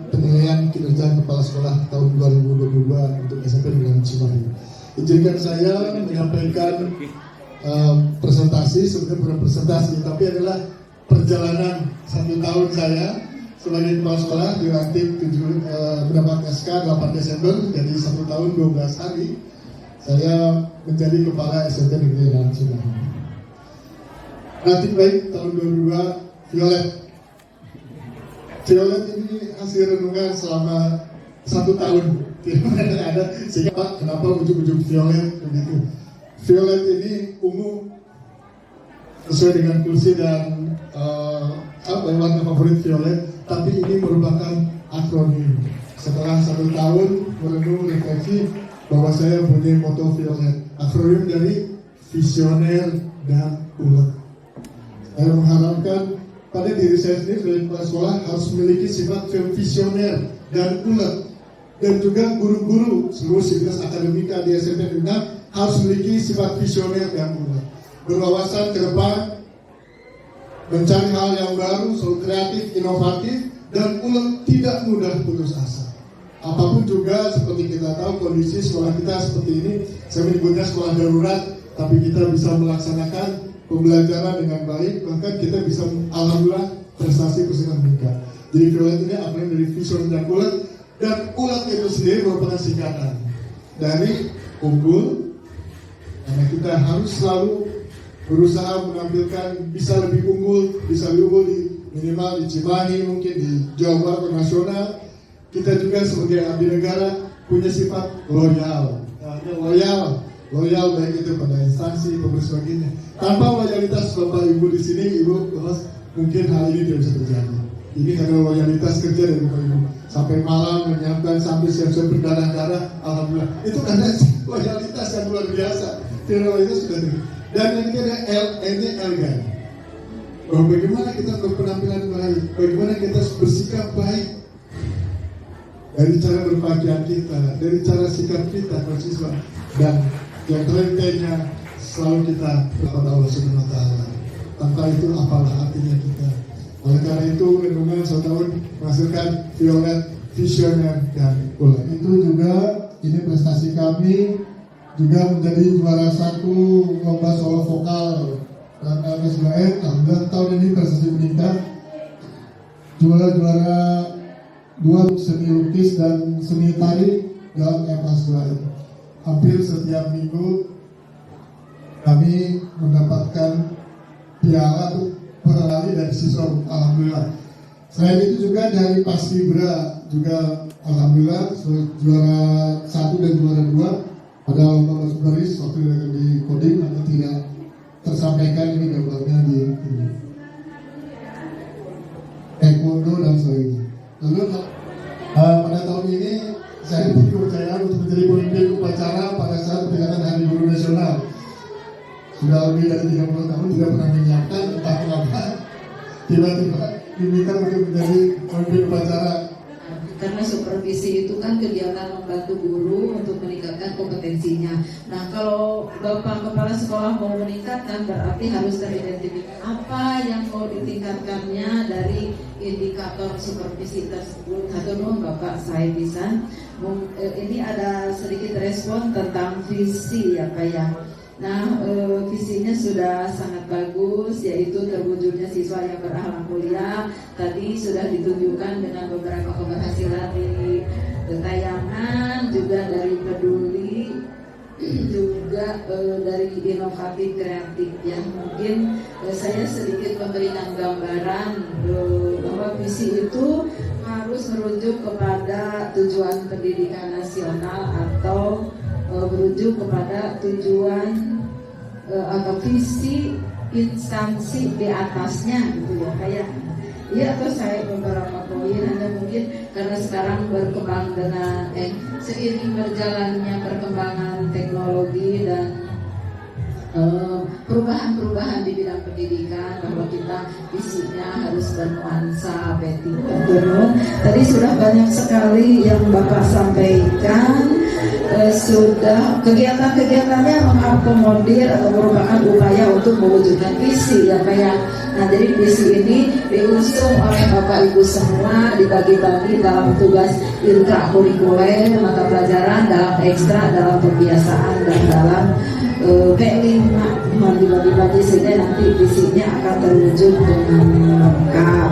Penilaian kinerja kepala sekolah tahun 2022 untuk SMP Negeri Cimahi. Izinkan saya menyampaikan presentasi, sebenarnya bukan presentasi, tapi adalah perjalanan 1 tahun saya sebagai kepala sekolah dilantik mendapat SK 8 Desember, jadi 1 tahun 12 hari saya menjadi kepala SMP Negeri Cimahi. Relatif baik tahun 2022, Violet ini hasil renungan selama 1 tahun. Tidak ada sehingga kenapa ujung-ujung Violet begitu. Violet ini ungu sesuai dengan kursi dan warna favorit Violet, tapi ini merupakan akronim. Setelah 1 tahun merenung refleksi bahwa saya punya moto Violet, akronim dari visioner dan ulet. Saya mengharapkan pada diri saya sendiri sebagai kepala sekolah harus memiliki sifat visioner dan ulet, dan juga guru-guru seluruh sivitas akademika di SMP Negeri harus memiliki sifat visioner dan ulet, berwawasan ke depan, mencari hal yang baru, selalu kreatif, inovatif, dan ulet, tidak mudah putus asa. Apapun juga seperti kita tahu kondisi sekolah kita seperti ini, saya menyebutnya sekolah darurat, tapi kita bisa melaksanakan pembelajaran dengan baik, bahkan kita bisa alhamdulillah prestasi meningkat. Jadi Violet ini apa yang dari vision dan ulet itu sendiri merupakan singkatan dari unggul, karena kita harus selalu berusaha menampilkan bisa lebih unggul di minimal di Cimahi, mungkin di Jawa Barat nasional. Kita juga sebagai abdi negara punya sifat loyal, loyal baik itu pada instansi, pengurus sebagainya. Tanpa loyalitas Bapak Ibu di sini, Ibu, mungkin hal ini tidak bisa terjadi. Ini karena loyalitas kerja dari Bapak Ibu. Sampai malam menyiapkan sampai siap-siap berdarah-darah, alhamdulillah. Itu karena loyalitas yang luar biasa. Karena loyalitas sudah terjadi. Dan yang ketiga L-nya elegan. Bahwa bagaimana kita berpenampilan baik, bagaimana kita bersikap baik. Dari cara berpakaian kita, dari cara sikap kita mahasiswa, dan yang terakhirnya selalu kita kepada Allah Subhanahu Wa Taala. Tanpa itu apalah artinya kita. Oleh karena itu renungan 1 tahun menghasilkan Violet, visioner dan ulet. Itu juga ini prestasi kami juga menjadi juara 1 lomba solo vokal dan LSBN. Alhamdulillah tahun ini prestasi meningkat. Juara 2 seni lukis dan seni tari dalam FA2. Hampir setiap minggu kami mendapatkan piala per hari dari siswa, alhamdulillah. Selain itu juga dari Paskibra juga alhamdulillah juara 1 dan juara 2 pada lomba bahasa baris waktu di Kodim, atau tidak tersampaikan ini gambarnya di taekwondo dan sebagainya. Lalu pada tahun ini saya diberi kepercayaan untuk menjadi pemimpin upacara pada saat peringatan Hari Guru Nasional. Sudah lebih dari 30 tahun tidak pernah menyiapkan, entah kenapa tiba-tiba diminta untuk menjadi pemimpin upacara. Karena supervisi itu kan kegiatan membantu guru untuk meningkatkan kompetensinya. Nah, kalau Bapak Kepala Sekolah mau meningkatkan, berarti harus teridentifikasi apa yang mau ditingkatkannya dari indikator supervisi tersebut. Hatur Bapak saya bisa. Ini ada sedikit respon tentang visi ya Pak ya. Nah, visinya sudah sangat bagus, yaitu terwujudnya siswa yang berakhlak mulia. Tadi sudah ditunjukkan dengan beberapa keberhasilan di tayangan, juga dari peduli, juga dari inovatif kreatif ya. Mungkin saya sedikit memberikan gambaran bahwa visi itu harus merujuk kepada tujuan pendidikan nasional atau merujuk kepada tujuan atau visi instansi di atasnya gitu ya kayak ya. Atau saya beberapa poin hanya mungkin karena sekarang berkembang dengan seiring berjalannya perkembangan teknologi dan perubahan-perubahan di bidang pendidikan, bahwa kita visinya harus bernuansa etika. Tadi sudah banyak sekali yang Bapak sampaikan, sudah kegiatan-kegiatannya mengakomodir atau merupakan upaya untuk mewujudkan visi ya Pak ya. Nah, jadi visi ini diusung oleh Bapak Ibu semua, dibagi-bagi dalam tugas intrakurikuler, mata pelajaran, dalam ekstra, dalam kebiasaan, dan dalam P5 dibagi-bagi sehingga nanti visinya akan terwujud dengan lengkap.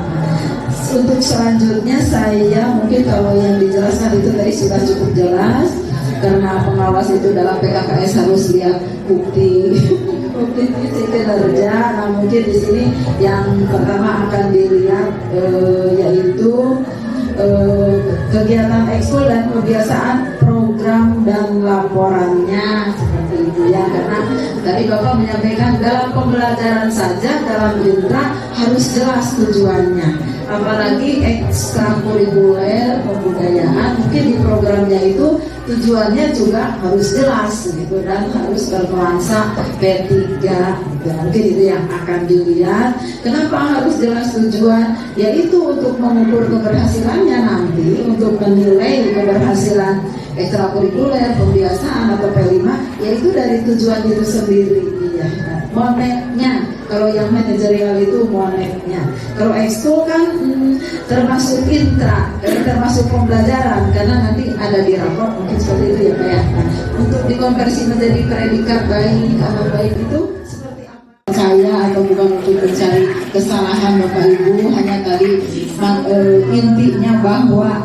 Untuk selanjutnya saya mungkin kalau yang dijelaskan itu tadi sudah cukup jelas, karena pengawas itu dalam PKKS harus lihat bukti kinerja. Nah, mungkin di sini yang pertama akan dilihat yaitu kegiatan ekskul dan kebiasaan, program dan laporannya seperti itu ya. Karena tadi Bapak menyampaikan dalam pembelajaran saja dalam intra harus jelas tujuannya. Apalagi ekstrakurikuler kebudayaan, mungkin di programnya itu tujuannya juga harus jelas gitu dan harus bernuansa P3 gitu. Mungkin itu yang akan dilihat. Kenapa harus jelas tujuan? Yaitu untuk mengukur keberhasilannya nanti, untuk menilai keberhasilan ekstrakurikuler, pembiasaan atau P5, yaitu dari tujuan itu sendiri ya. Monetnya, kalau yang manajerial itu monetnya. Kalau ekskul kan termasuk intra, termasuk pembelajaran, karena nanti ada di rapor mungkin seperti itu ya Pak ya. Nah, untuk dikonversi menjadi predikat baik atau baik itu seperti apa? Saya atau bukan untuk mencari kesalahan Bapak Ibu, hanya tadi intinya bahwa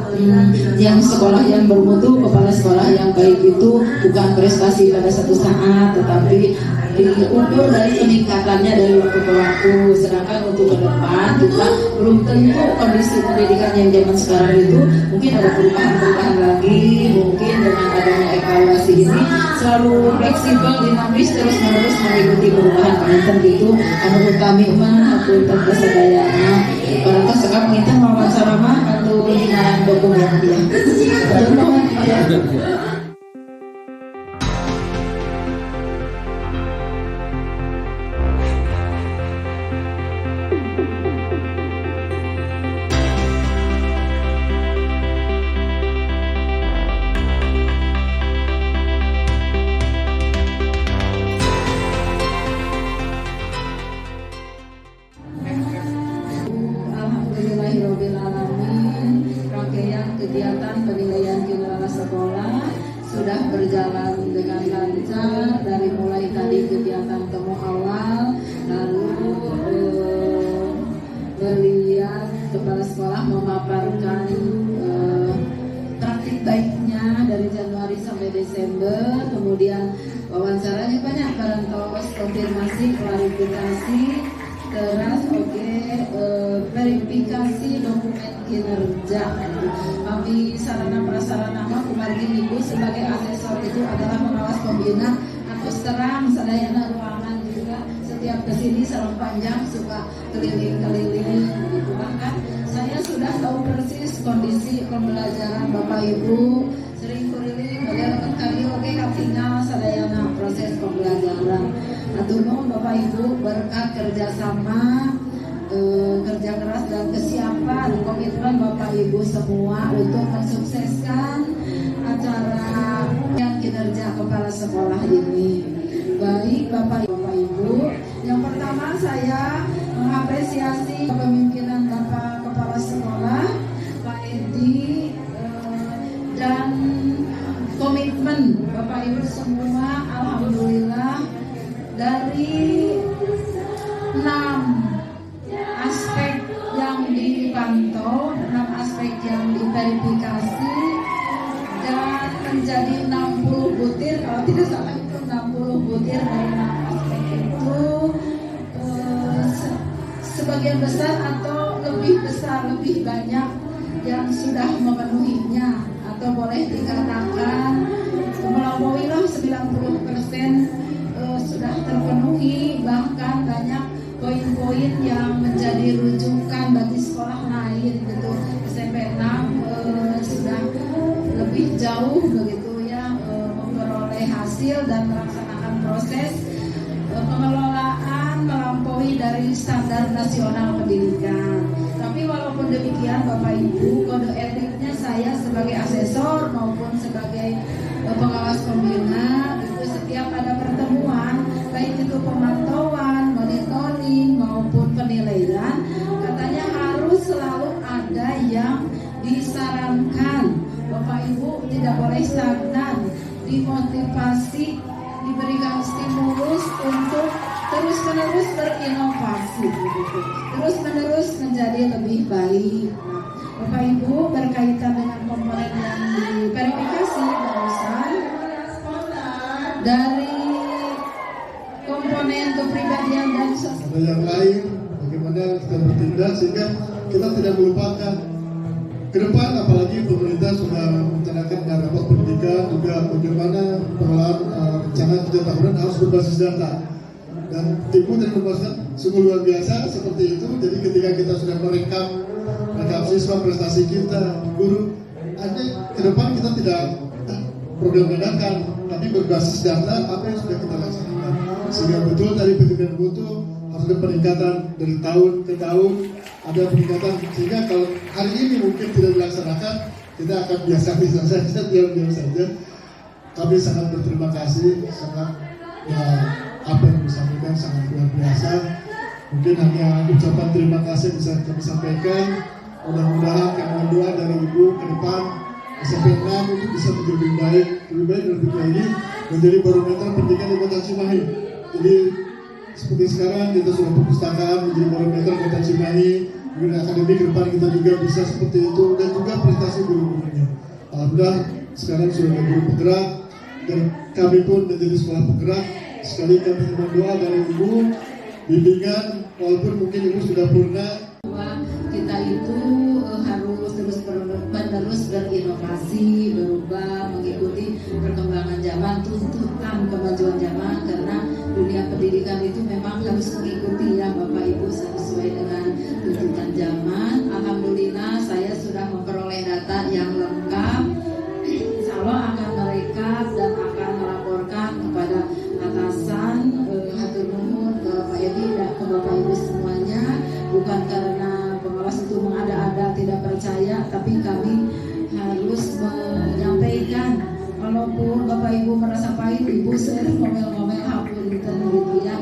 yang sekolah yang bermutu, kepala sekolah yang baik itu bukan prestasi pada satu saat, tetapi diukur dari peningkatannya dari waktu ke waktu. Sedangkan untuk ke depan kita belum tentu kondisi pendidikan yang zaman sekarang itu mungkin ada perubahan-perubahan lagi. Mungkin dengan adanya evaluasi ini selalu fleksibel, dinamis, terus menerus mengikuti perubahan. Panten itu menurut kami aku terkesadayana para sekarang minta wawancara mah atau dengan dokumen dia. Kegiatan penilaian kinerja sekolah sudah berjalan dengan lancar, dari mulai tadi kegiatan temu awal, lalu melihat kepala sekolah memaparkan praktik baiknya dari Januari sampai Desember, kemudian wawancaranya banyak, parentos, konfirmasi, klarifikasi, terus verifikasi dokumen kinerja. Kami sarana prasarana kemarin Ibu sebagai asesor itu adalah pengawas pembina, terus terang sadayana ruangan juga setiap kesini sarung panjang suka keliling-keliling gitu. Bahkan saya sudah tahu persis kondisi pembelajaran Bapak Ibu, sering keliling bagaimana kali oke tinggal sadayana proses pembelajaran. Atur Bapak Ibu berkat kerjasama, kerja keras dan kesiapan, komitmen Bapak Ibu semua untuk mensukseskan acara yang kinerja kepala sekolah ini. Baik Bapak Ibu, yang pertama saya mengapresiasi kepemimpinan Bapak Kepala Sekolah Pak Edi dan komitmen Bapak Ibu semua. Alhamdulillah dari 6 aspek yang dipantau, 6 aspek yang diverifikasi dan menjadi 60 butir, kalau tidak salah itu 60 butir dari 6 aspek itu sebagian besar atau lebih besar, lebih banyak yang sudah memenuhinya, atau boleh dikatakan melampauilah 90% sudah terpenuhi, bahkan banyak poin-poin yang menjadi rujukan bagi sekolah lain gitu. SMP 6 sudah lebih jauh begitu ya memperoleh hasil dan melaksanakan proses pengelolaan melampaui dari standar nasional pendidikan. Tapi walaupun demikian Bapak Ibu, kode etiknya saya sebagai asesor maupun sebagai pengawas pembina itu setiap ada pertemuan, baik itu pemantauan, monitoring maupun penilaian, Ibu tidak boleh stagnan, dimotivasi, diberikan stimulus untuk terus-menerus berinovasi, begitu. Terus-menerus menjadi lebih baik. Nah, Bapak Ibu, berkaitan dengan komponen yang diverifikasi barusan, dari komponen kepribadian dan ada yang lain, bagaimana kita bertindak sehingga kita tidak melupakan ke depan, apalagi pemerintah sudah merencanakan rapat pendidikan juga bagaimana pengelolaan rencana 3 tahunan harus berbasis data. Dan Ibu tadi membahaskan sungguh luar biasa seperti itu. Jadi ketika kita sudah merekam siswa, prestasi kita, guru, ada ke depan kita tidak program dadakan, tapi berbasis data apa yang sudah kita laksanakan. Sehingga betul tadi pendidikan mutu harus ada peningkatan dari tahun ke tahun, ada peningkatan, sehingga kalau hari ini mungkin tidak dilaksanakan, kita akan biasa-biasa saja, diam-diam saja. Kami sangat berterima kasih, sangat ya, apa yang disampaikan sangat luar biasa. Mungkin hanya ucapan terima kasih bisa kami sampaikan. Mudah-mudahan kami doa dari Ibu ke depan SMP 6 itu bisa menjadi lebih baik dan lebih lagi menjadi barometer pendidikan di Kota Cimahi. Jadi seperti sekarang kita sudah perpustakaan menjadi barometer Kota Cimahi, kemudian akademik ke depan kita juga bisa seperti itu, dan juga prestasi guru-gurunya. Alhamdulillah sekarang sudah ada guru penggerak dan kami pun menjadi sekolah penggerak. Sekali kami berdoa dari Ibu bimbingan, walaupun mungkin Ibu sudah purna, bahwa kita itu harus terus-menerus berinovasi, berubah, mengikuti perkembangan zaman, tuntutan kemajuan zaman, karena dunia pendidikan itu memang harus mengikuti ya Bapak Ibu sesuai dengan tuntutan zaman. Alhamdulillah saya sudah memperoleh data yang lengkap. Insya Allah akan merekap dan akan melaporkan kepada atasan, hatur nuhun ke Pak Edi dan ke Bapak Ibu semuanya, bukan karena pengawas itu mengada-ada tidak percaya, tapi kami harus menyampaikan. Walaupun Bapak Ibu merasa pahit, Ibu sering ngomel-ngomel hapur gitu ya.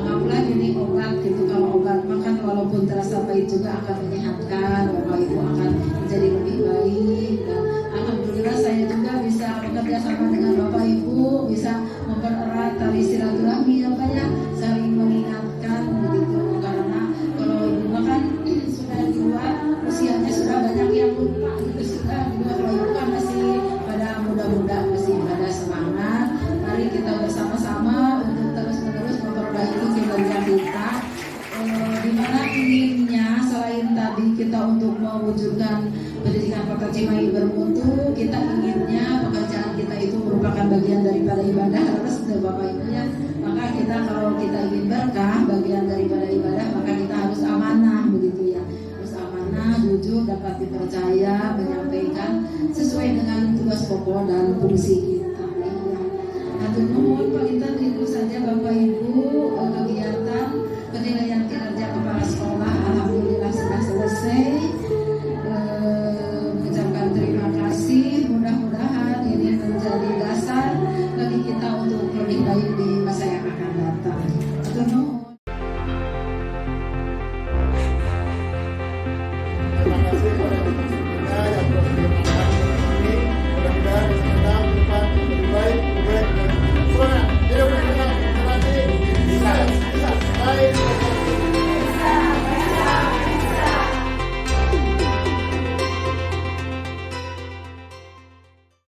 Anggaplah ini obat gitu, kalau obat makan walaupun terasa pahit juga akan menyehatkan, Bapak Ibu akan menjadi lebih baik. Dan alhamdulillah saya juga bisa bekerja sama dengan Bapak Ibu, bisa mempererat tali silaturahmi ya Pak ya, saling mengingatkan begitu. Karena kalau Ibu kan sudah di luar, usianya sudah banyak yang lupa gitu, sudah juga kalau Ibu kan masih pada muda-muda, masih pada semangat. Mari kita bersama-sama untuk terus-menerus memperbaiki kinerja kita. Dimana inginnya selain tadi kita untuk mewujudkan pendidikan Kota Cimahi bermutu, kita inginnya pekerjaan kita itu merupakan bagian daripada ibadah, harus ke Bapak Ibu ya. Maka kita kalau kita ingin berkah bagian daripada ibadah, maka kita harus amanah begitu ya. Harus amanah, jujur, dapat dipercaya, menyampaikan sesuai dengan tugas pokok dan fungsi kita.